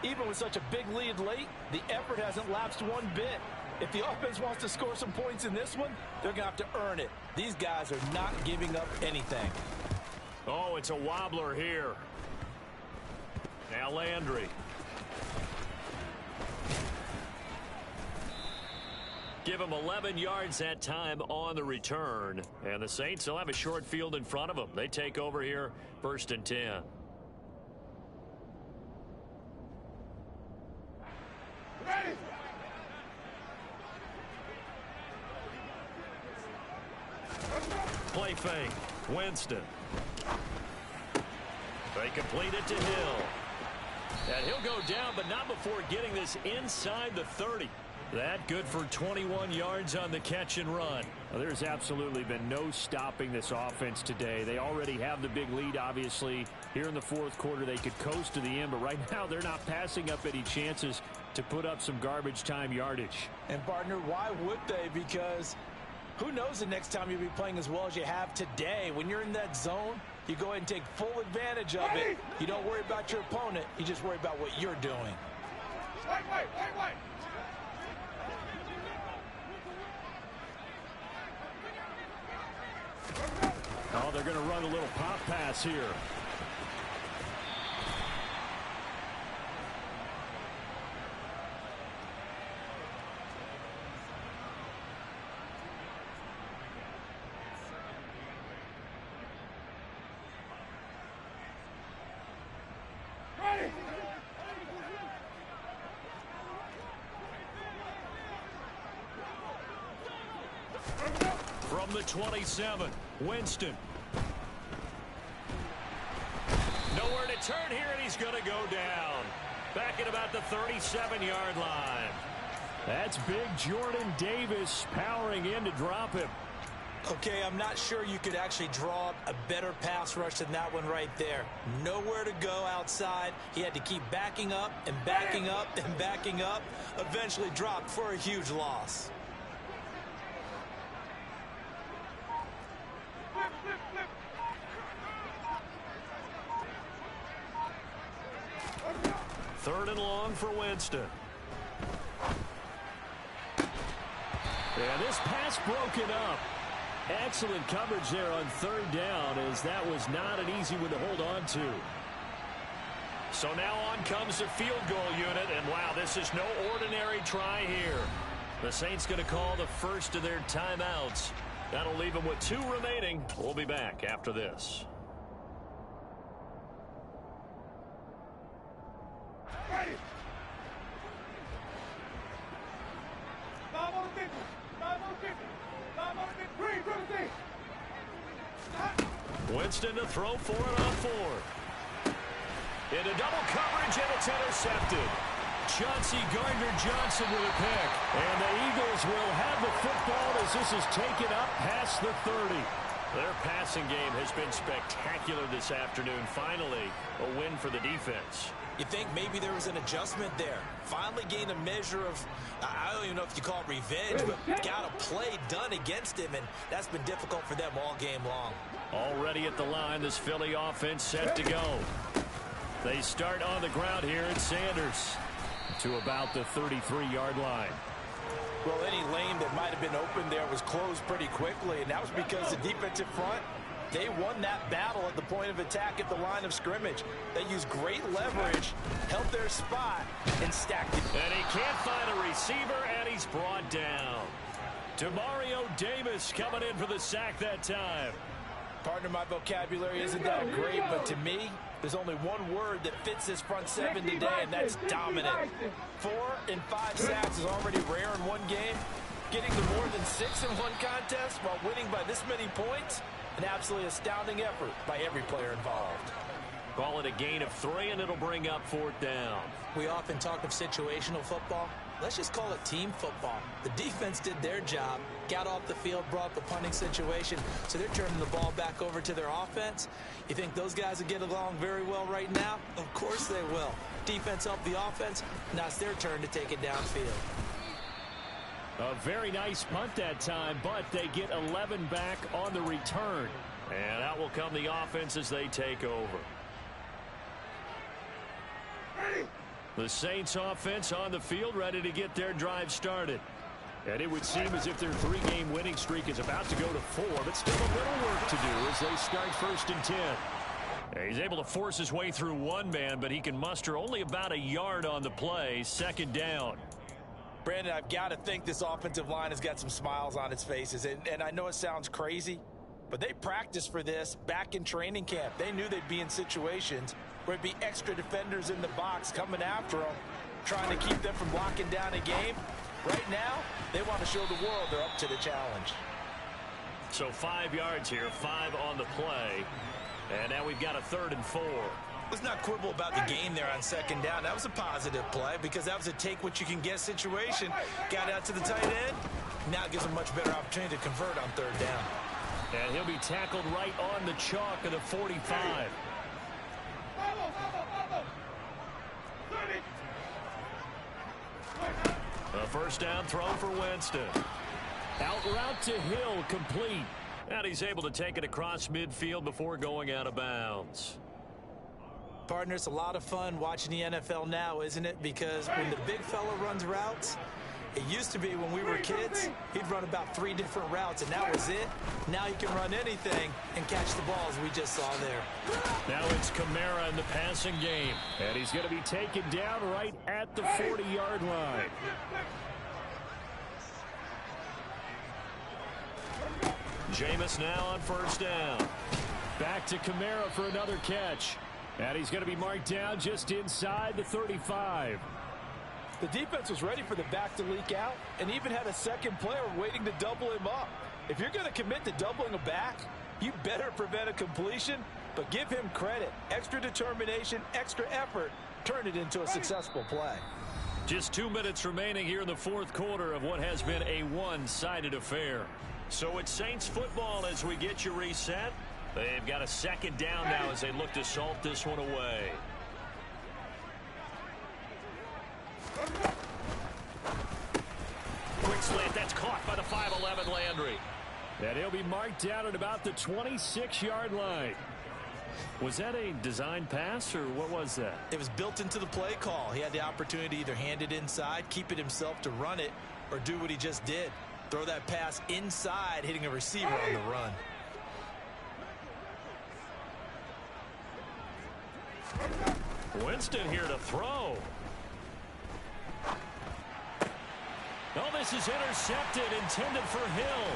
Even with such a big lead late, the effort hasn't lapsed one bit. If the offense wants to score some points in this one, they're going to have to earn it. These guys are not giving up anything. Oh, it's a wobbler here. Now Landry. Give him 11 yards that time on the return. And the Saints will have a short field in front of them. They take over here, 1st and 10. Ready! Play fake. Winston. They complete it to Hill. And he'll go down, but not before getting this inside the 30. That good for 21 yards on the catch and run. Well, there's absolutely been no stopping this offense today. They already have the big lead, obviously. Here in the 4th quarter, they could coast to the end, but right now they're not passing up any chances to put up some garbage time yardage. And, partner, why would they? Because who knows the next time you'll be playing as well as you have today. When you're in that zone, you go ahead and take full advantage of it. You don't worry about your opponent. You just worry about what you're doing. Wait. Oh, they're going to run a little pop pass here. Ready! From the 27, Winston. Nowhere to turn here, and he's going to go down. Back at about the 37-yard line. That's big Jordan Davis powering in to drop him. Okay, I'm not sure you could actually draw a better pass rush than that one right there. Nowhere to go outside. He had to keep backing up and backing up and backing up. Eventually dropped for a huge loss. Third and long for Winston. And this pass broken up. Excellent coverage there on 3rd down, as that was not an easy one to hold on to. So now on comes the field goal unit, and wow, this is no ordinary try here. The Saints going to call the first of their timeouts. That'll leave them with 2 remaining. We'll be back after this. Winston to throw for it on 4. Into double coverage, and it's intercepted. Chauncey Gardner-Johnson with a pick. And the Eagles will have the football as this is taken up past the 30. Their passing game has been spectacular this afternoon. Finally, a win for the defense. You think maybe there was an adjustment there. Finally gained a measure of, I don't even know if you call it revenge, but got a play done against him, and that's been difficult for them all game long. Already at the line, this Philly offense set to go. They start on the ground here at Sanders to about the 33-yard line. Well, any lane that might have been open there was closed pretty quickly, and that was because the defensive front, they won that battle at the point of attack at the line of scrimmage. They used great leverage, held their spot, and stacked it. And he can't find a receiver, and he's brought down. Demario Davis coming in for the sack that time. Partner, my vocabulary isn't that great, but to me, there's only one word that fits this front 7 today, and that's dominant. 4 and 5 sacks is already rare in one game. Getting to more than 6 in one contest while winning by this many points, an absolutely astounding effort by every player involved. Call it a gain of 3, and it'll bring up 4th down. We often talk of situational football. Let's just call it team football. The defense did their job, got off the field, brought the punting situation, so they're turning the ball back over to their offense. You think those guys will get along very well right now? Of course they will. Defense helped the offense. Now it's their turn to take it downfield. A very nice punt that time, but they get 11 back on the return. And out will come the offense as they take over. The Saints offense on the field, ready to get their drive started. And it would seem as if their 3-game winning streak is about to go to 4, but still a little work to do as they start 1st and 10. He's able to force his way through one man, but he can muster only about a yard on the play. 2nd down. Brandon, I've got to think this offensive line has got some smiles on its faces. And I know it sounds crazy, but they practiced for this back in training camp. They knew they'd be in situations where there'd be extra defenders in the box coming after them, trying to keep them from blocking down a game. Right now, they want to show the world they're up to the challenge. So 5 yards here, 5 on the play. And now we've got a 3rd and 4. Let's not quibble about the game there on 2nd down. That was a positive play because that was a take-what-you-can-get situation. Got out to the tight end. Now it gives them a much better opportunity to convert on 3rd down. And he'll be tackled right on the chalk of the 45. A 1st down throw for Winston. Out route to Hill, complete. And he's able to take it across midfield before going out of bounds. Partner, it's a lot of fun watching the NFL now, isn't it? Because when the big fella runs routes, it used to be when we were kids, he'd run about 3 different routes, and that was it. Now he can run anything and catch the balls we just saw there. Now it's Kamara in the passing game. And he's going to be taken down right at the 40-yard line. Jameis now on 1st down. Back to Kamara for another catch. And he's going to be marked down just inside the 35. The defense was ready for the back to leak out and even had a second player waiting to double him up. If you're going to commit to doubling a back, you better prevent a completion, but give him credit. Extra determination, extra effort, turn it into a successful play. Just 2 minutes remaining here in the 4th quarter of what has been a one-sided affair. So it's Saints football as we get you reset. They've got a 2nd down now as they look to salt this one away. Quick slant, that's caught by the 5'11" Landry. And he'll be marked down at about the 26-yard line. Was that a design pass, or what was that? It was built into the play call. He had the opportunity to either hand it inside, keep it himself to run it, or do what he just did. Throw that pass inside, hitting a receiver on the run. Winston here to throw. Oh, this is intercepted, intended for Hill.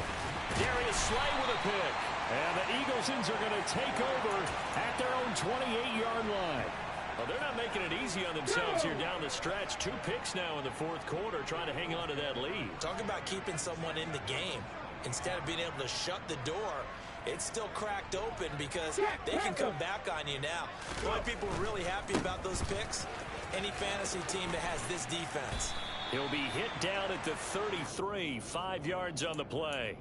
Darius Slay with a pick. And the Eaglesons are going to take over at their own 28-yard line. Well, they're not making it easy on themselves here down the stretch. 2 picks now in the fourth quarter, trying to hang on to that lead. Talk about keeping someone in the game. Instead of being able to shut the door, it's still cracked open because they can come back on you now. Boy, people are really happy about those picks. Any fantasy team that has this defense. He'll be hit down at the 33, 5 yards on the play.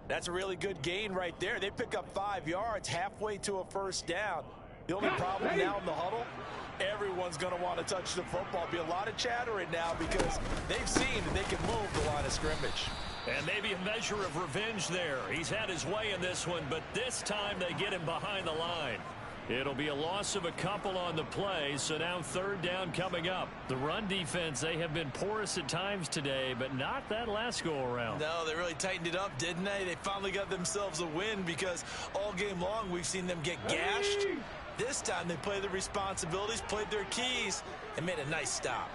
That's a really good gain right there. They pick up 5 yards halfway to a first down. The only problem now in the huddle, everyone's going to want to touch the football. Be a lot of chattering now because they've seen that they can move the line of scrimmage. And maybe a measure of revenge there. He's had his way in this one, but this time they get him behind the line. It'll be a loss of a couple on the play, so now third down coming up. The run defense, they have been porous at times today, but not that last go-around. No, they really tightened it up, didn't they? They finally got themselves a win because all game long we've seen them get gashed. This time they played their responsibilities, played their keys, and made a nice stop.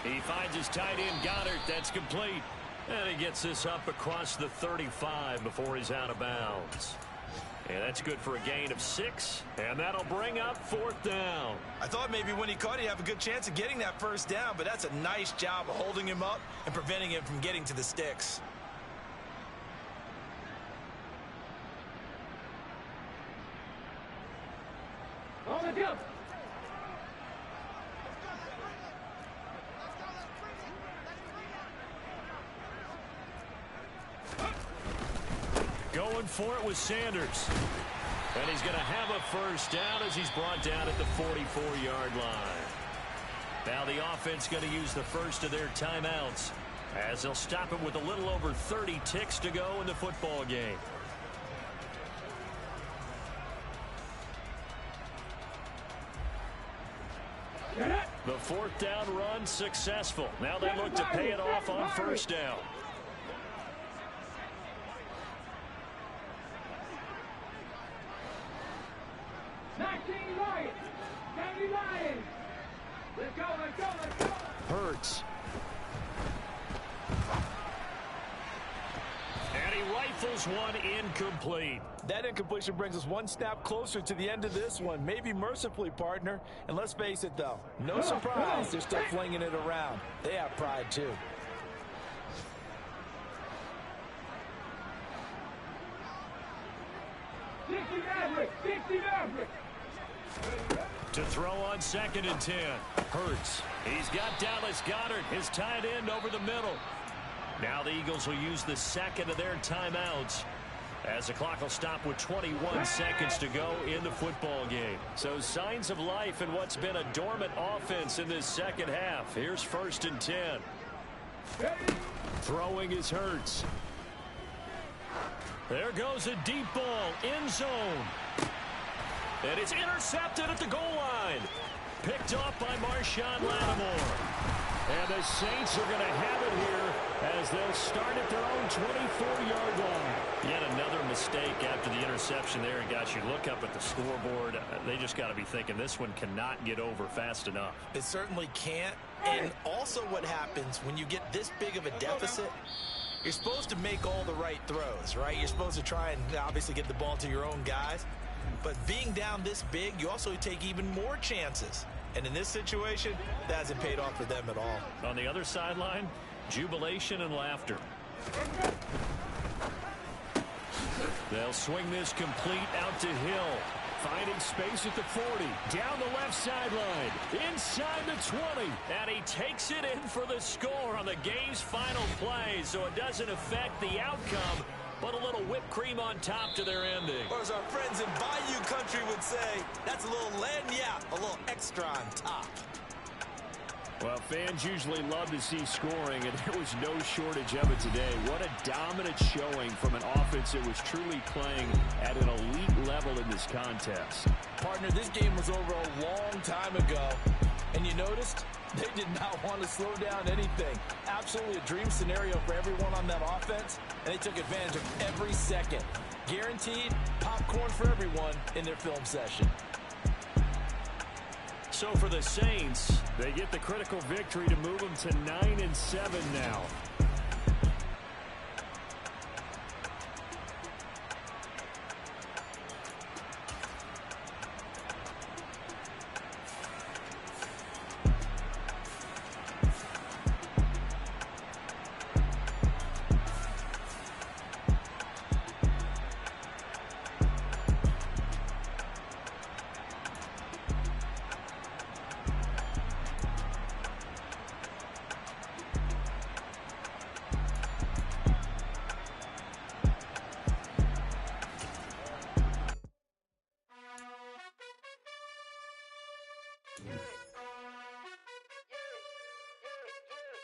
He finds his tight end, Goddard. That's complete. And he gets this up across the 35 before he's out of bounds. And that's good for a gain of 6. And that'll bring up fourth down. I thought maybe when he caught it, he'd have a good chance of getting that first down, but that's a nice job of holding him up and preventing him from getting to the sticks. On the jump. Going for it with Sanders. And he's going to have a first down as he's brought down at the 44-yard line. Now the offense going to use the first of their timeouts as they'll stop it with a little over 30 ticks to go in the football game. The fourth down run successful. Now they look to pay it off on first down. Let's go, let's go, let's go. Hurts. And he rifles one incomplete. That incompletion brings us one snap closer to the end of this one. Maybe mercifully, partner. And let's face it, though. No surprise, they're still flinging it around. They have pride, too. To throw on 2nd and 10. Hurts. He's got Dallas Goedert, his tight end, over the middle. Now the Eagles will use the second of their timeouts as the clock will stop with 21 seconds to go in the football game. So signs of life in what's been a dormant offense in this second half. Here's 1st and 10. Throwing is Hurts. There goes a deep ball, end zone. And it's intercepted at the goal line. Picked off by Marshawn Lattimore. And the Saints are going to have it here as they'll start at their own 24-yard line. Yet another mistake after the interception there. And guys, you look up at the scoreboard, they just got to be thinking this one cannot get over fast enough. It certainly can't. And also what happens when you get this big of a deficit, you're supposed to make all the right throws, right? You're supposed to try and obviously get the ball to your own guys. But being down this big, you also take even more chances. And in this situation, that hasn't paid off for them at all. On the other sideline, jubilation and laughter. They'll swing this complete out to Hill. Finding space at the 40. Down the left sideline. Inside the 20. And he takes it in for the score on the game's final play. So it doesn't affect the outcome, but a little whipped cream on top to their ending. Or as our friends in Bayou Country would say, that's a little lagniappe, a little extra on top. Well, fans usually love to see scoring, and there was no shortage of it today. What a dominant showing from an offense that was truly playing at an elite level in this contest. Partner, this game was over a long time ago. And you noticed They did not want to slow down anything. Absolutely a dream scenario for everyone on that offense, and they took advantage of every second. Guaranteed popcorn for everyone in their film session. So for the Saints, they get the critical victory to move them to 9-7 now.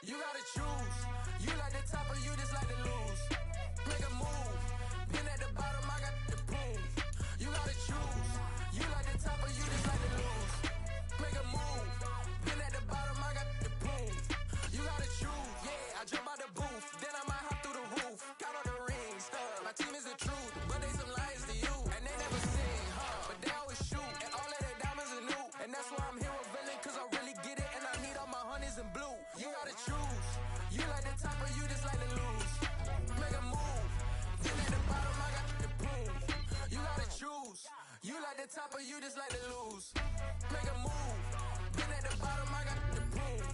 You gotta choose. You like the top or you just like to lose. Make a move. Been at the bottom, I got the prove. You gotta choose. You like the top or you just like to lose. Make a move. Been at the bottom, I got the prove. You gotta choose. Yeah, I jump out the booth. Then I might hop through the roof. Got all the rings. My team is the truth. But they some liars to you. And they never sing, but they always shoot. And all of their diamonds are new. And that's why I'm here with Villain, cause I really get it. And I need all my honeys in blue. You gotta choose. You like the top or you just like to lose. Make a move. Then at the bottom I got the proof. You gotta choose. You like the top or you just like to lose. Make a move. Then at the bottom I got the proof.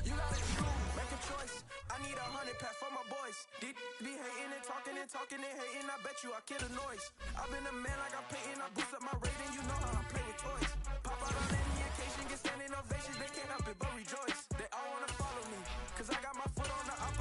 You gotta choose. Make a choice. I need 100 pack for my boys. Be hating and talking and hating. I bet you I kill the noise. I've been a man like I'm Peyton. I boost up my rating. You know how I play with toys. Pop out on any occasion, get standing ovations. They can't help it but rejoice. They all wanna follow me, cause I got my foot on the up.